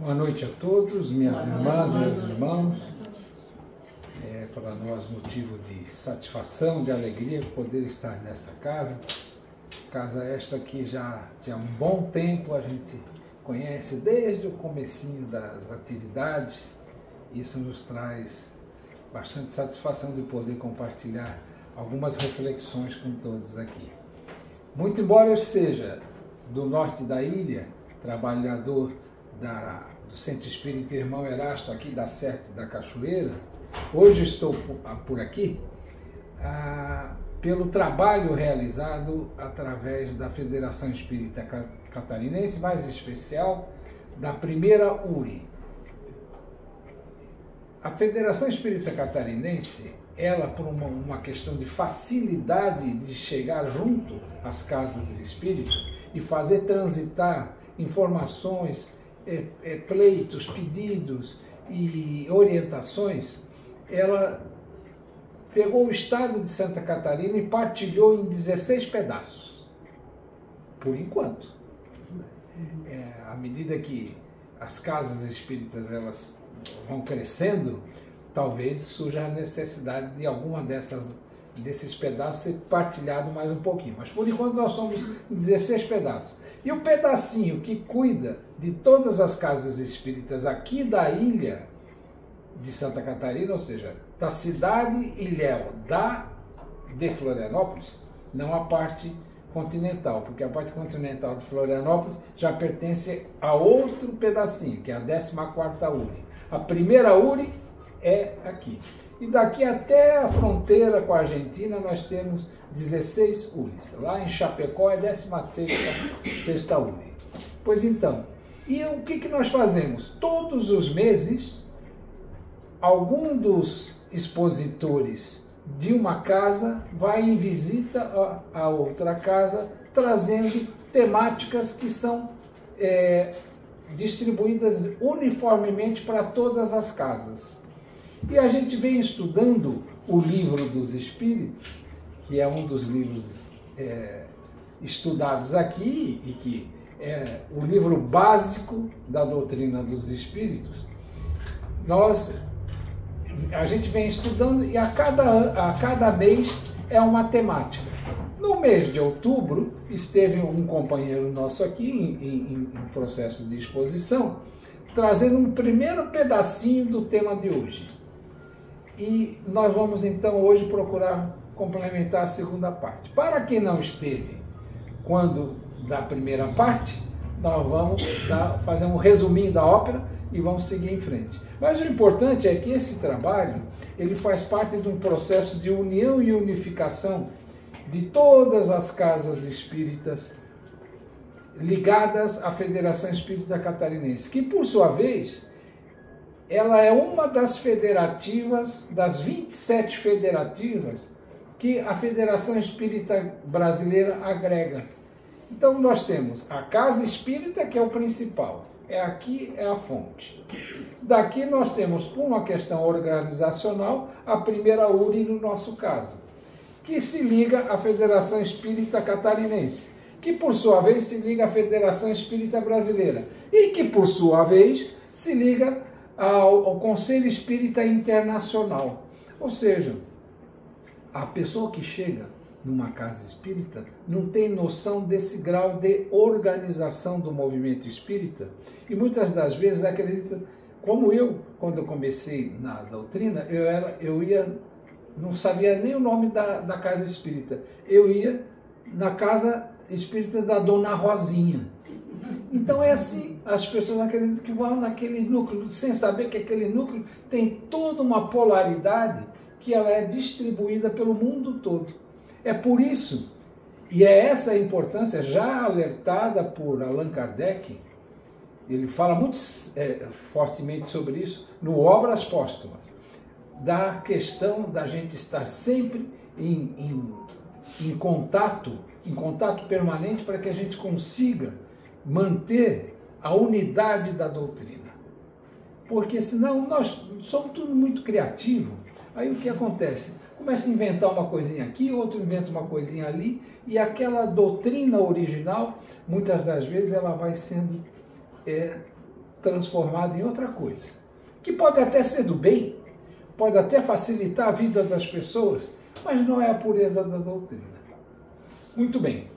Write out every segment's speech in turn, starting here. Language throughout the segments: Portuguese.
Boa noite a todos, minhas irmãs e meus irmãos. É para nós motivo de satisfação, de alegria poder estar nesta casa. Casa esta que já há um bom tempo a gente conhece desde o comecinho das atividades. Isso nos traz bastante satisfação de poder compartilhar algumas reflexões com todos aqui. Muito embora eu seja do norte da ilha, trabalhador do Centro Espírita Irmão Erasto, aqui da Serte da Cachoeira, hoje estou por aqui pelo trabalho realizado através da Federação Espírita Catarinense, mais especial da primeira URI. A Federação Espírita Catarinense, ela, por uma questão de facilidade de chegar junto às casas espíritas e fazer transitar informações, pleitos, pedidos e orientações, ela pegou o estado de Santa Catarina e partilhou em 16 pedaços, por enquanto. À medida que as casas espíritas elas vão crescendo, talvez surja a necessidade de alguma desses pedaços ser partilhado mais um pouquinho. Mas por enquanto nós somos 16 pedaços. E o pedacinho que cuida de todas as casas espíritas aqui da ilha de Santa Catarina, ou seja, da cidade ilhéu de Florianópolis, não a parte continental, porque a parte continental de Florianópolis já pertence a outro pedacinho, que é a 14ª URI. A primeira URI é aqui. E daqui até a fronteira com a Argentina nós temos 16 URIs. Lá em Chapecó é a 16ª URI. Pois então, e o que nós fazemos? Todos os meses, algum dos expositores de uma casa vai em visita a outra casa, trazendo temáticas que são distribuídas uniformemente para todas as casas. E a gente vem estudando o Livro dos Espíritos, que é um dos livros estudados aqui e que é o livro básico da doutrina dos Espíritos. A gente vem estudando e a cada mês é uma temática. No mês de outubro, esteve um companheiro nosso aqui em processo de exposição, trazendo um primeiro pedacinho do tema de hoje. E nós vamos então hoje procurar complementar a segunda parte. Para quem não esteve quando da primeira parte, nós vamos fazer um resuminho da ópera e vamos seguir em frente. Mas o importante é que esse trabalho ele faz parte de um processo de união e unificação de todas as casas espíritas ligadas à Federação Espírita Catarinense, que por sua vez ela é uma das federativas, das 27 federativas que a Federação Espírita Brasileira agrega. Então nós temos a Casa Espírita, que é o principal, aqui é a fonte. Daqui nós temos, por uma questão organizacional, a primeira URI no nosso caso, que se liga à Federação Espírita Catarinense, que por sua vez se liga à Federação Espírita Brasileira e que por sua vez se liga ao Conselho Espírita Internacional. Ou seja, a pessoa que chega numa casa espírita não tem noção desse grau de organização do movimento espírita e muitas das vezes acredita, como eu, quando eu comecei na doutrina, não sabia nem o nome da casa espírita. Eu ia na casa espírita da Dona Rosinha. Então é assim, as pessoas acreditam que vão naquele núcleo, sem saber que aquele núcleo tem toda uma polaridade que ela é distribuída pelo mundo todo. É por isso, e é essa a importância já alertada por Allan Kardec, ele fala muito fortemente sobre isso no Obras Póstumas, da questão da gente estar sempre em contato permanente para que a gente consiga manter a unidade da doutrina. Porque senão nós somos tudo muito criativo. Aí o que acontece? Começa a inventar uma coisinha aqui, outro inventa uma coisinha ali, e aquela doutrina original, muitas das vezes, ela vai sendo transformado em outra coisa, que pode até ser do bem, pode até facilitar a vida das pessoas, mas não é a pureza da doutrina. Muito bem.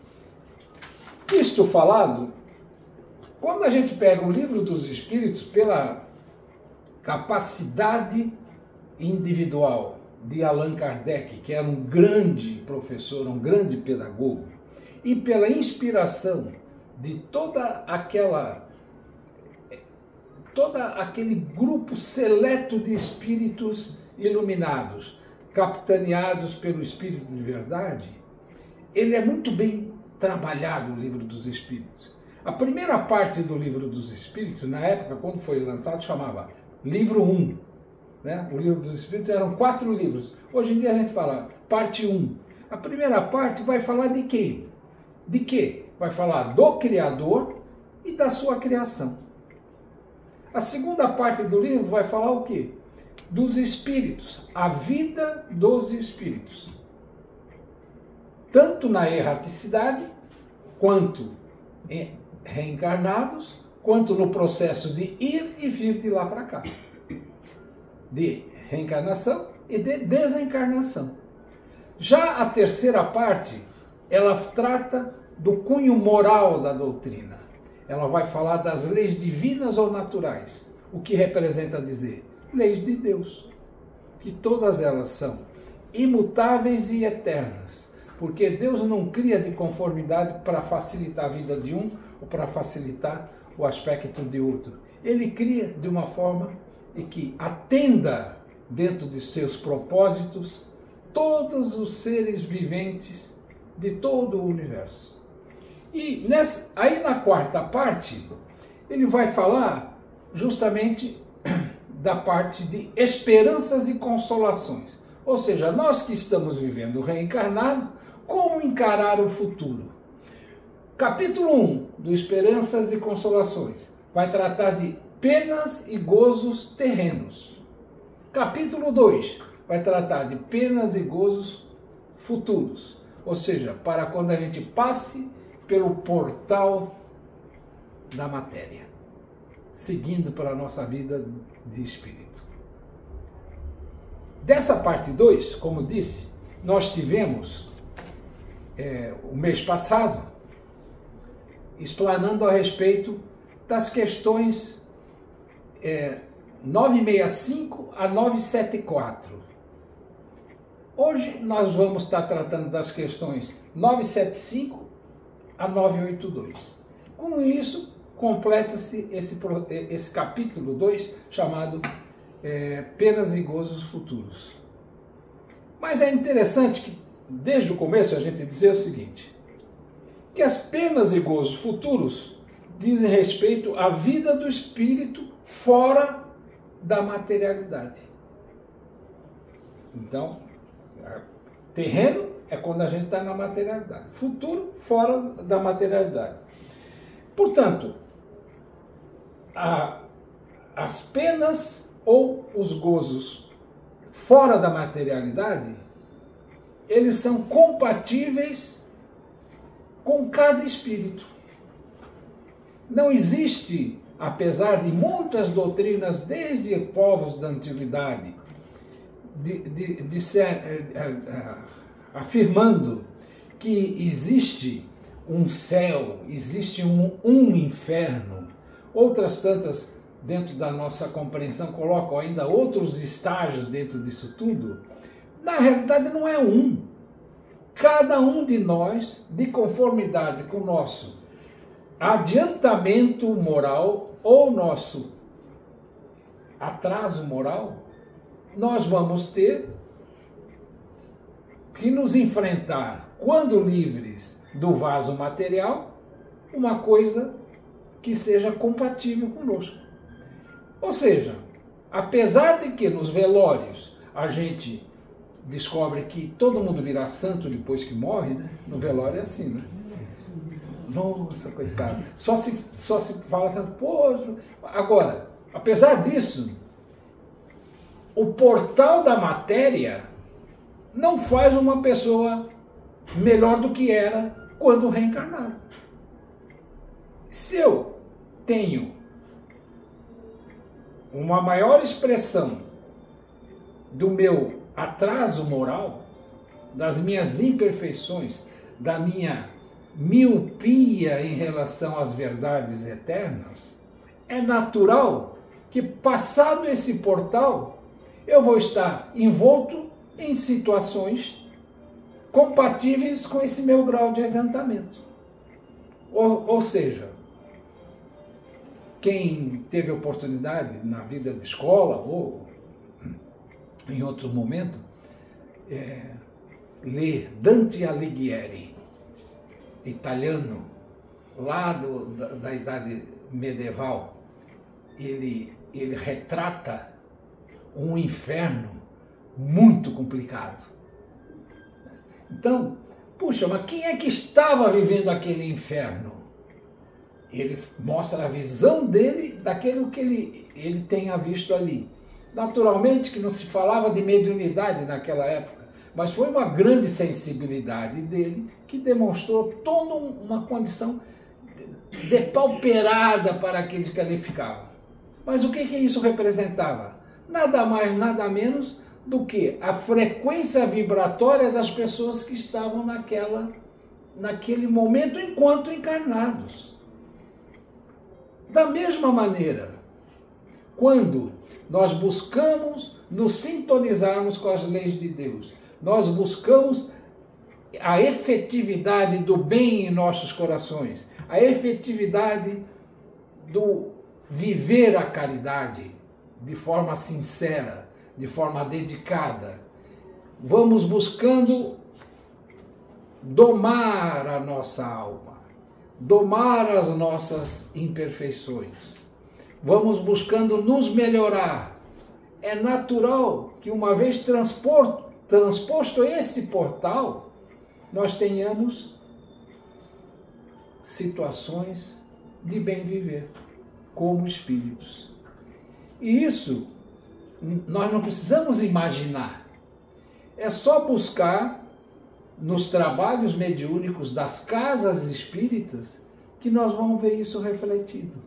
Isto falado, quando a gente pega o Livro dos Espíritos pela capacidade individual de Allan Kardec, que era um grande professor, um grande pedagogo, e pela inspiração de todo aquele grupo seleto de espíritos iluminados, capitaneados pelo Espírito de Verdade, ele é muito bem trabalhado, o Livro dos Espíritos. A primeira parte do Livro dos Espíritos, na época, quando foi lançado, chamava Livro 1. Né? O Livro dos Espíritos eram 4 livros. Hoje em dia a gente fala parte 1. A primeira parte vai falar de quê? De quê? Vai falar do Criador e da sua criação. A segunda parte do livro vai falar o quê? Dos espíritos, a vida dos espíritos. Tanto na erraticidade, quanto reencarnados, quanto no processo de ir e vir de lá para cá. De reencarnação e de desencarnação. Já a terceira parte, ela trata do cunho moral da doutrina. Ela vai falar das leis divinas ou naturais. O que representa dizer? Leis de Deus. Que todas elas são imutáveis e eternas. Porque Deus não cria de conformidade para facilitar a vida de um ou para facilitar o aspecto de outro. Ele cria de uma forma que atenda dentro de seus propósitos todos os seres viventes de todo o universo. E aí na quarta parte, ele vai falar justamente da parte de esperanças e consolações. Ou seja, nós que estamos vivendo reencarnado, como encarar o futuro? Capítulo 1 do Esperanças e Consolações vai tratar de penas e gozos terrenos. Capítulo 2 vai tratar de penas e gozos futuros. Ou seja, para quando a gente passe pelo portal da matéria, seguindo para a nossa vida de espírito. Dessa parte 2, como disse, nós tivemos o mês passado explanando a respeito das questões 965 a 974. Hoje nós vamos estar tratando das questões 975 a 982. Com isso, completa-se esse capítulo 2, chamado Penas e Gozos Futuros. Mas é interessante que, desde o começo, a gente dizer o seguinte, que as penas e gozos futuros dizem respeito à vida do espírito fora da materialidade. Então, terreno é quando a gente está na materialidade. Futuro, fora da materialidade. Portanto, as penas ou os gozos fora da materialidade, eles são compatíveis com cada espírito. Não existe, apesar de muitas doutrinas, desde povos da antiguidade, afirmando que existe um céu, existe um inferno. Outras tantas, dentro da nossa compreensão, colocam ainda outros estágios dentro disso tudo. Na realidade, não é um. Cada um de nós, de conformidade com o nosso adiantamento moral ou nosso atraso moral, nós vamos ter que nos enfrentar, quando livres do vaso material, uma coisa que seja compatível conosco. Ou seja, apesar de que nos velórios a gente descobre que todo mundo virá santo depois que morre, né? No velório é assim, né? Nossa, coitado. Só se fala assim, poxa. Agora, apesar disso, o portal da matéria não faz uma pessoa melhor do que era quando reencarnado. Se eu tenho uma maior expressão do meu atraso moral, das minhas imperfeições, da minha miopia em relação às verdades eternas, é natural que, passado esse portal, eu vou estar envolto em situações compatíveis com esse meu grau de adiantamento. Ou seja, quem teve oportunidade na vida de escola ou em outro momento, ler Dante Alighieri, italiano, lá da Idade Medieval, ele retrata um inferno muito complicado. Então, puxa, mas quem é que estava vivendo aquele inferno? Ele mostra a visão dele daquilo que ele tenha visto ali. Naturalmente que não se falava de mediunidade naquela época, mas foi uma grande sensibilidade dele que demonstrou toda uma condição depauperada para aqueles que ali ficavam. Mas o que isso representava? Nada mais, nada menos do que a frequência vibratória das pessoas que estavam naquele momento enquanto encarnados. Da mesma maneira, quando nós buscamos nos sintonizarmos com as leis de Deus, nós buscamos a efetividade do bem em nossos corações, a efetividade do viver a caridade de forma sincera, de forma dedicada. Vamos buscando domar a nossa alma, domar as nossas imperfeições. Vamos buscando nos melhorar. É natural que, uma vez transposto esse portal, nós tenhamos situações de bem viver como espíritos. E isso nós não precisamos imaginar. É só buscar nos trabalhos mediúnicos das casas espíritas que nós vamos ver isso refletido.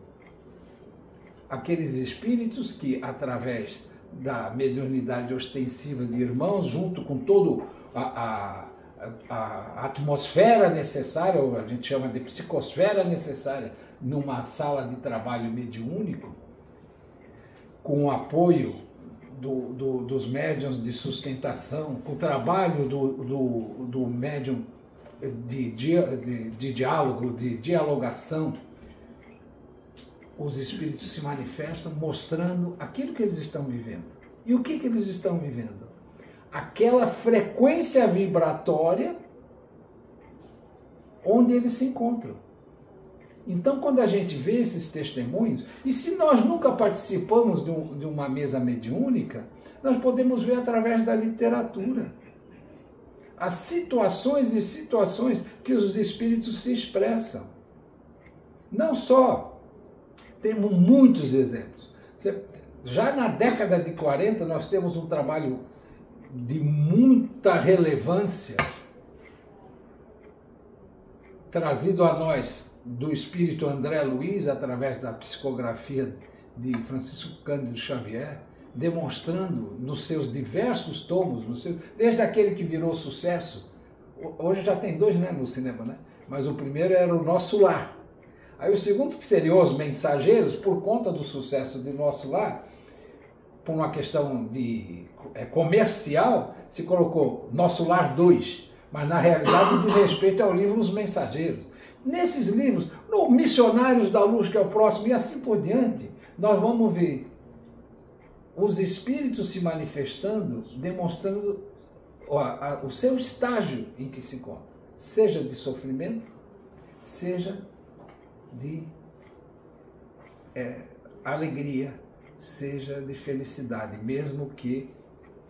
Aqueles espíritos que, através da mediunidade ostensiva de irmãos, junto com toda a atmosfera necessária, ou a gente chama de psicosfera necessária, numa sala de trabalho mediúnico, com o apoio dos médiuns de sustentação, com o trabalho do médium de diálogo, de dialogação, os espíritos se manifestam mostrando aquilo que eles estão vivendo. E o que eles estão vivendo? Aquela frequência vibratória onde eles se encontram. Então, quando a gente vê esses testemunhos, e se nós nunca participamos de uma mesa mediúnica, nós podemos ver através da literatura as situações e situações que os espíritos se expressam. Não só, temos muitos exemplos. Já na década de 40, nós temos um trabalho de muita relevância trazido a nós do espírito André Luiz, através da psicografia de Francisco Cândido Xavier, demonstrando nos seus diversos tomos, desde aquele que virou sucesso, hoje já tem 2, né, no cinema, né? Mas o primeiro era O Nosso Lar. Aí os segundos, que seriam Os Mensageiros, por conta do sucesso de Nosso Lar, por uma questão comercial, se colocou Nosso Lar 2, mas na realidade diz respeito ao livro Os Mensageiros. Nesses livros, no Missionários da Luz, que é o próximo, e assim por diante, nós vamos ver os espíritos se manifestando, demonstrando o seu estágio em que se encontra, seja de sofrimento, seja de alegria, seja de felicidade, mesmo que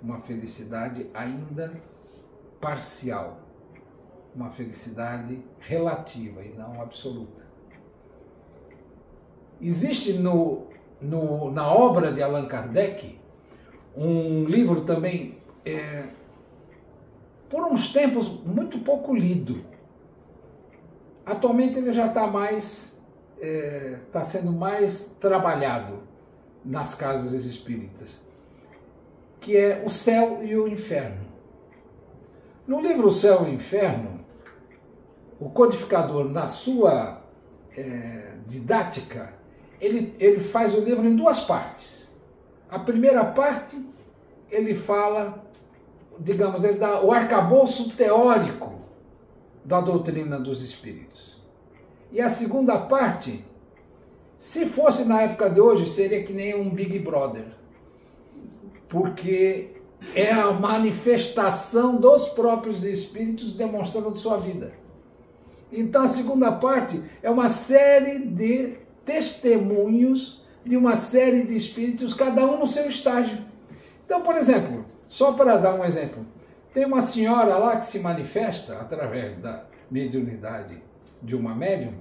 uma felicidade ainda parcial, uma felicidade relativa e não absoluta. Existe na obra de Allan Kardec um livro também, por uns tempos, muito pouco lido. Atualmente ele já está sendo mais trabalhado, nas casas espíritas, que é o céu e o inferno. No livro O Céu e o Inferno, o codificador, na sua didática, ele faz o livro em duas partes. A primeira parte, ele fala, digamos, ele dá o arcabouço teórico da doutrina dos espíritos. E a segunda parte, se fosse na época de hoje, seria que nem um Big Brother, porque é a manifestação dos próprios espíritos demonstrando sua vida. Então a segunda parte é uma série de testemunhos de uma série de espíritos, cada um no seu estágio. Então, por exemplo, só para dar um exemplo, tem uma senhora lá que se manifesta através da mediunidade de uma médium,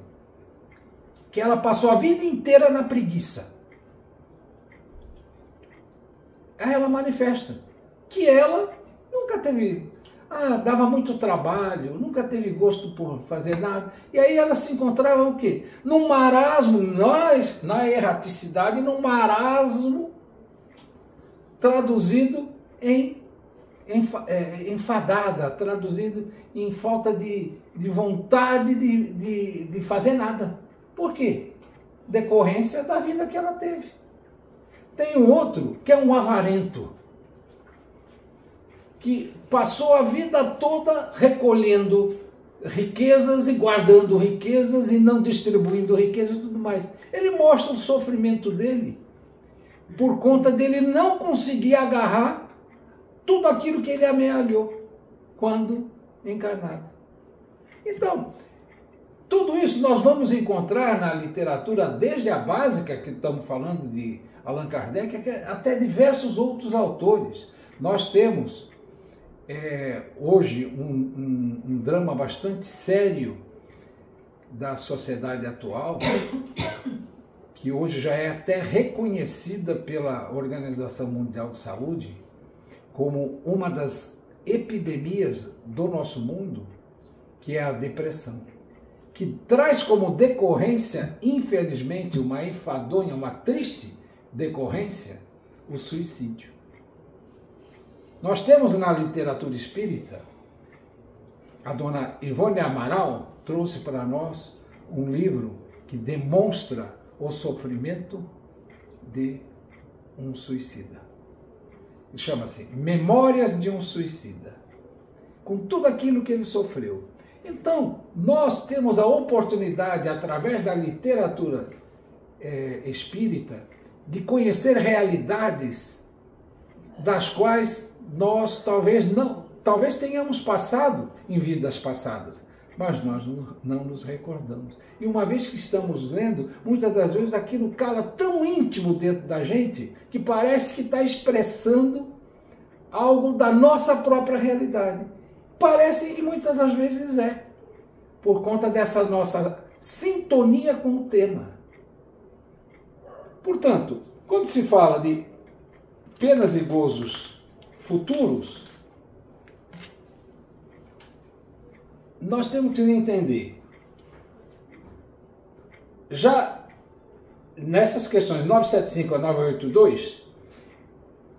que ela passou a vida inteira na preguiça. Aí ela manifesta que ela nunca teve, dava muito trabalho, nunca teve gosto por fazer nada. E aí ela se encontrava o quê? Num marasmo, nós, na erraticidade, num marasmo traduzido em enfadada, traduzido em falta de vontade de fazer nada. Por quê? Decorrência da vida que ela teve. Tem um outro que é um avarento, que passou a vida toda recolhendo riquezas e guardando riquezas e não distribuindo riquezas e tudo mais. Ele mostra o sofrimento dele por conta dele não conseguir agarrar tudo aquilo que ele amealhou quando encarnado. Então, tudo isso nós vamos encontrar na literatura, desde a básica, que estamos falando de Allan Kardec, até diversos outros autores. Nós temos hoje um drama bastante sério da sociedade atual, que hoje já é até reconhecida pela Organização Mundial de Saúde como uma das epidemias do nosso mundo, que é a depressão, que traz como decorrência, infelizmente, uma enfadonha, uma triste decorrência, o suicídio. Nós temos na literatura espírita, a dona Ivone Amaral trouxe para nós um livro que demonstra o sofrimento de um suicida. Chama-se Memórias de um Suicida, com tudo aquilo que ele sofreu. Então, nós temos a oportunidade, através da literatura espírita, de conhecer realidades das quais nós talvez tenhamos passado em vidas passadas, mas nós não nos recordamos. E uma vez que estamos lendo, muitas das vezes aquilo cala tão íntimo dentro da gente que parece que está expressando algo da nossa própria realidade. Parece que muitas das vezes por conta dessa nossa sintonia com o tema. Portanto, quando se fala de penas e gozos futuros, nós temos que entender, já nessas questões 975 a 982,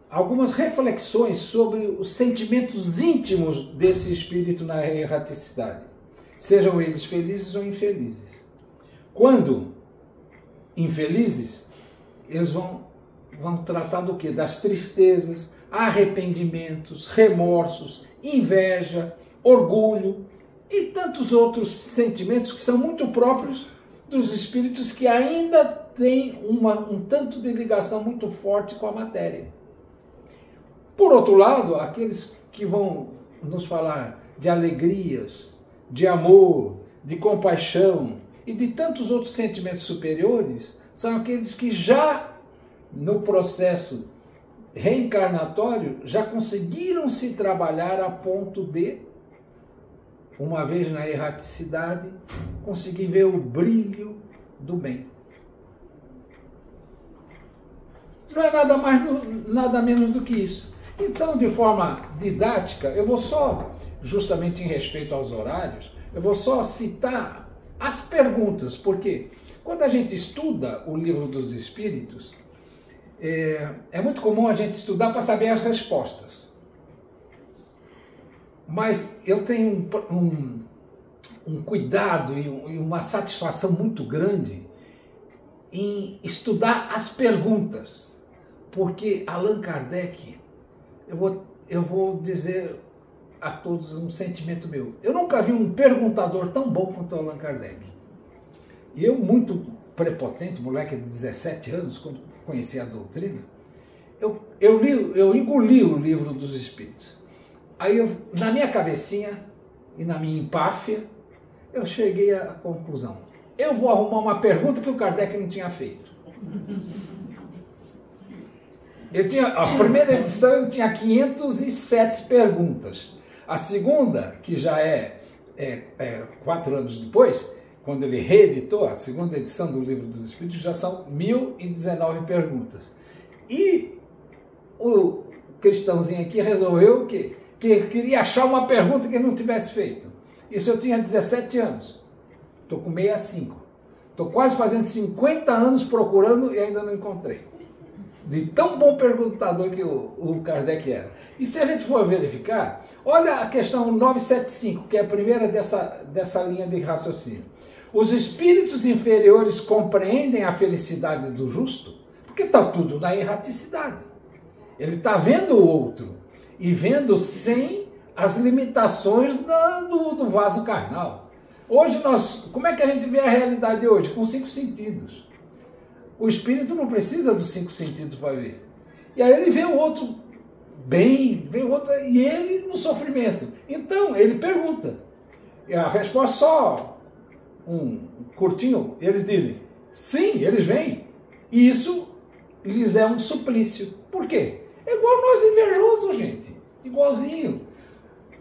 algumas reflexões sobre os sentimentos íntimos desse espírito na erraticidade, sejam eles felizes ou infelizes. Quando infelizes, eles vão tratar do quê? Das tristezas, arrependimentos, remorsos, inveja, orgulho e tantos outros sentimentos que são muito próprios dos espíritos que ainda têm um tanto de ligação muito forte com a matéria. Por outro lado, aqueles que vão nos falar de alegrias, de amor, de compaixão e de tantos outros sentimentos superiores, são aqueles que já no processo reencarnatório já conseguiram se trabalhar a ponto de, uma vez na erraticidade, conseguir ver o brilho do bem. Não é nada mais, nada menos do que isso. Então, de forma didática, eu vou só, justamente em respeito aos horários, eu vou só citar as perguntas, porque quando a gente estuda o Livro dos Espíritos, É muito comum a gente estudar para saber as respostas. Mas eu tenho um cuidado e uma satisfação muito grande em estudar as perguntas. Porque Allan Kardec, eu vou dizer a todos um sentimento meu. Eu nunca vi um perguntador tão bom quanto Allan Kardec. E eu, muito prepotente, moleque de 17 anos, quando conheci a doutrina, eu engoli o Livro dos Espíritos. Aí, na minha cabecinha e na minha empáfia, eu cheguei à conclusão. Eu vou arrumar uma pergunta que o Kardec não tinha feito. A primeira edição eu tinha 507 perguntas. A segunda, que já é 4 anos depois, quando ele reeditou, a segunda edição do Livro dos Espíritos, já são 1019 perguntas. E o cristãozinho aqui resolveu que queria achar uma pergunta que ele não tivesse feito. Isso eu tinha 17 anos. Estou com 65. Estou quase fazendo 50 anos procurando e ainda não encontrei. De tão bom perguntador que o Kardec era. E se a gente for verificar, olha a questão 975, que é a primeira dessa linha de raciocínio. Os espíritos inferiores compreendem a felicidade do justo? Porque está tudo na erraticidade. Ele está vendo o outro e vendo sem as limitações do vaso carnal. Hoje como é que a gente vê a realidade hoje? Com 5 sentidos. O espírito não precisa dos 5 sentidos para ver. E aí ele vê o outro bem, vê o outro, e ele no sofrimento. Então, ele pergunta. E a resposta só um curtinho, eles dizem, sim, eles vêm. E isso lhes é um suplício. Por quê? É igual nós invejosos, gente. Igualzinho.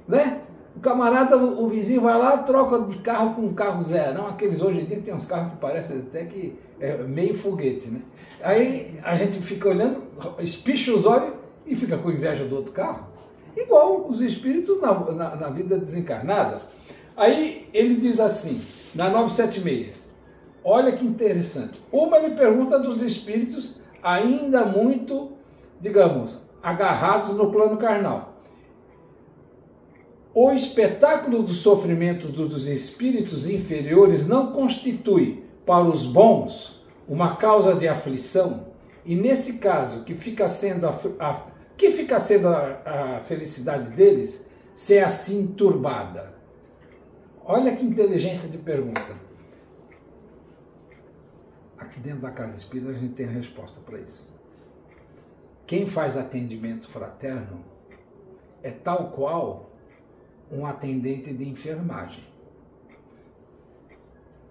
Né? O camarada, o vizinho vai lá, troca de carro com um carro zero. Não, aqueles hoje em dia tem uns carros que parecem até que é meio foguete, né? Aí a gente fica olhando, espicha os olhos e fica com inveja do outro carro. Igual os espíritos na vida desencarnada. Aí ele diz assim, na 976, olha que interessante. Uma ele pergunta dos espíritos ainda muito, digamos, agarrados no plano carnal. O espetáculo dos sofrimentos dos espíritos inferiores não constitui, para os bons, uma causa de aflição? E nesse caso, que fica sendo a felicidade deles, se é assim turbada? Olha que inteligência de pergunta. Aqui dentro da Casa Espírita a gente tem a resposta para isso. Quem faz atendimento fraterno é tal qual um atendente de enfermagem.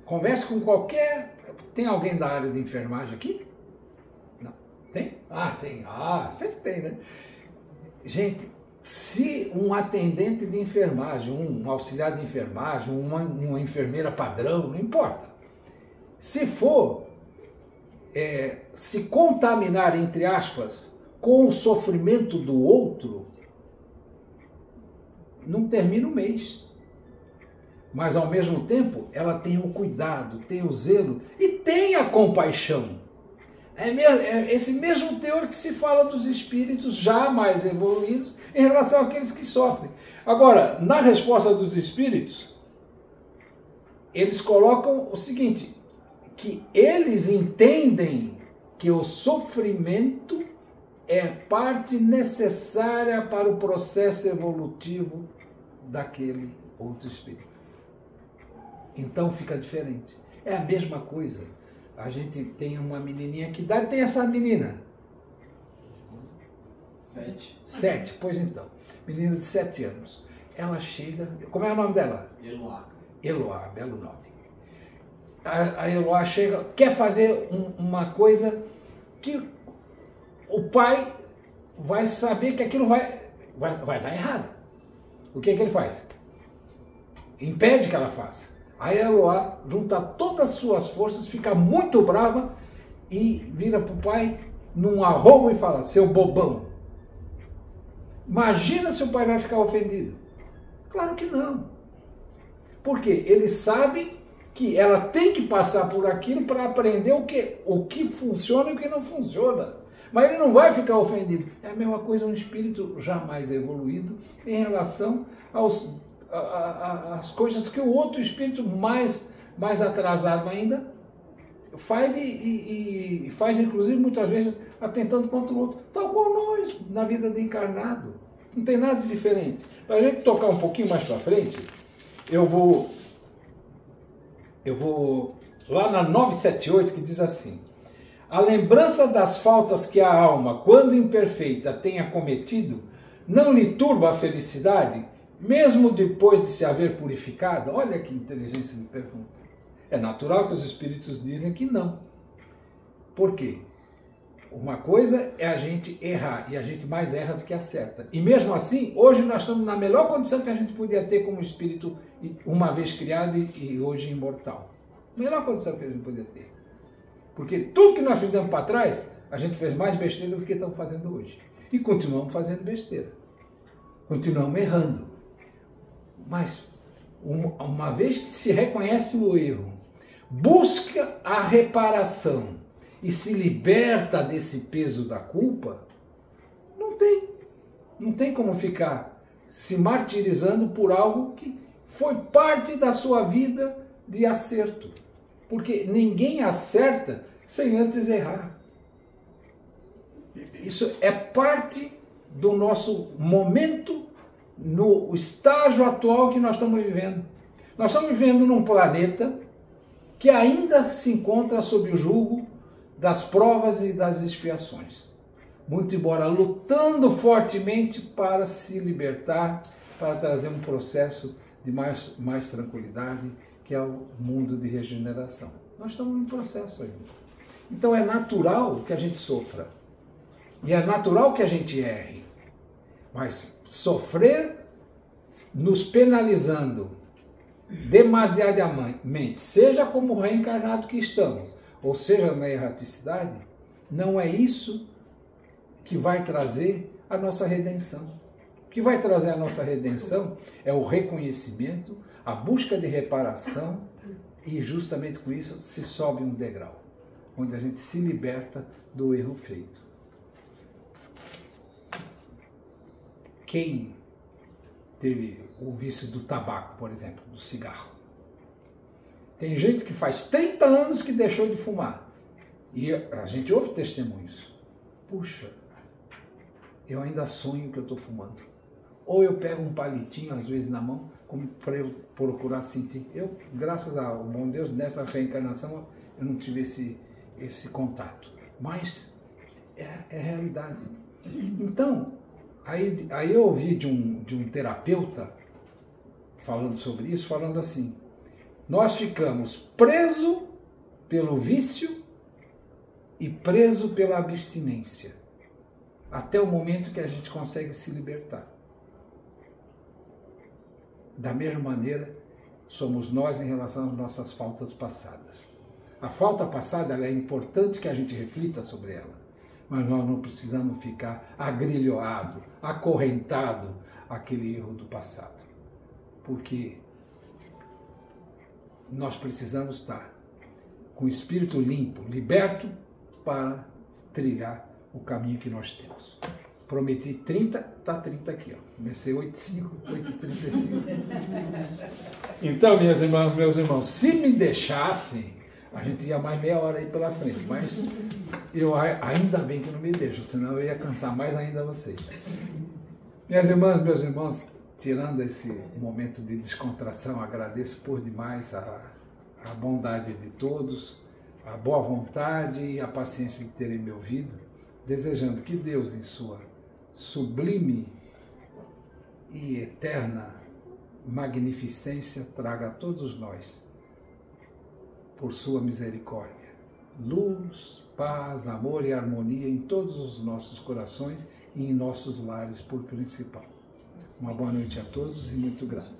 Converse com qualquer... Tem alguém da área de enfermagem aqui? Não. Tem? Ah, tem. Ah, sempre tem, né? Gente, se um atendente de enfermagem, um auxiliar de enfermagem, uma enfermeira padrão, não importa. Se for se contaminar, entre aspas, com o sofrimento do outro, não termina o mês. Mas, ao mesmo tempo, ela tem o cuidado, tem o zelo e tem a compaixão. É esse mesmo teor que se fala dos espíritos já mais evoluídos em relação àqueles que sofrem. Agora, na resposta dos espíritos, eles colocam o seguinte, que eles entendem que o sofrimento é parte necessária para o processo evolutivo daquele outro espírito. Então fica diferente. É a mesma coisa. A gente tem uma menininha, que idade tem essa menina? 7. 7, pois então. Menina de 7 anos. Ela chega... Como é o nome dela? Eloá. Eloá, belo nome. A Eloá chega, quer fazer uma coisa que o pai vai saber que aquilo vai dar errado. O que ele faz? Impede que ela faça. Aí a Eloá junta todas as suas forças, fica muito brava e vira para o pai num arrobo e fala, seu bobão. Imagina se o pai vai ficar ofendido. Claro que não. Por quê? Ele sabe que ela tem que passar por aquilo para aprender o que funciona e o que não funciona. Mas ele não vai ficar ofendido. É a mesma coisa um espírito jamais evoluído em relação às coisas que o outro espírito mais atrasado ainda faz e faz, inclusive, muitas vezes atentando contra o outro. Tal qual nós, na vida de encarnado. Não tem nada de diferente. Para a gente tocar um pouquinho mais para frente, eu vou lá na 978, que diz assim: a lembrança das faltas que a alma, quando imperfeita, tenha cometido, não lhe turba a felicidade, mesmo depois de se haver purificado? Olha que inteligência de pergunta. É natural que os espíritos dizem que não. Por quê? Uma coisa é a gente errar, e a gente mais erra do que acerta. E mesmo assim, hoje nós estamos na melhor condição que a gente podia ter como espírito, uma vez criado e hoje imortal. Melhor condição que a gente podia ter. Porque tudo que nós fizemos para trás, a gente fez mais besteira do que estamos fazendo hoje. E continuamos fazendo besteira. Continuamos errando. Mas, uma vez que se reconhece o erro, busca a reparação e se liberta desse peso da culpa, não tem como ficar se martirizando por algo que foi parte da sua vida de acerto. Porque ninguém acerta sem antes errar. Isso é parte do nosso momento, no estágio atual que nós estamos vivendo. Nós estamos vivendo num planeta que ainda se encontra sob o jugo das provas e das expiações. Muito embora lutando fortemente para se libertar, para trazer um processo de mais tranquilidade, que é o mundo de regeneração. Nós estamos em processo ainda. Então é natural que a gente sofra. E é natural que a gente erre. Mas sofrer nos penalizando demasiadamente, seja como reencarnado que estamos, ou seja na erraticidade, não é isso que vai trazer a nossa redenção. O que vai trazer a nossa redenção é o reconhecimento, a busca de reparação, e justamente com isso se sobe um degrau, onde a gente se liberta do erro feito. Quem teve o vício do tabaco, por exemplo, do cigarro? Tem gente que faz 30 anos que deixou de fumar. E a gente ouve testemunhos. Puxa, eu ainda sonho que eu estou fumando. Ou eu pego um palitinho, às vezes, na mão, para eu procurar sentir. Eu, graças ao bom Deus, nessa reencarnação, eu não tive esse contato. Mas é realidade. Então, aí eu ouvi de um terapeuta falando sobre isso, falando assim: nós ficamos presos pelo vício e presos pela abstinência, até o momento que a gente consegue se libertar. Da mesma maneira, somos nós em relação às nossas faltas passadas. A falta passada, ela é importante que a gente reflita sobre ela, mas nós não precisamos ficar agrilhoado, acorrentado àquele erro do passado. Porque nós precisamos estar com o espírito limpo, liberto, para trilhar o caminho que nós temos. Prometi 30, está 30 aqui, ó. Comecei 8,5, 8,35. Então, minhas irmãs, meus irmãos, se me deixassem, a gente ia mais meia hora aí pela frente, mas ainda bem que não me deixam, senão eu ia cansar mais ainda vocês. Minhas irmãs, meus irmãos, tirando esse momento de descontração, agradeço por demais a bondade de todos, a boa vontade e a paciência de terem me ouvido, desejando que Deus, em sua sublime e eterna magnificência, traga a todos nós, por sua misericórdia, luz, paz, amor e harmonia em todos os nossos corações e em nossos lares por principal. Uma boa noite a todos e muito grato.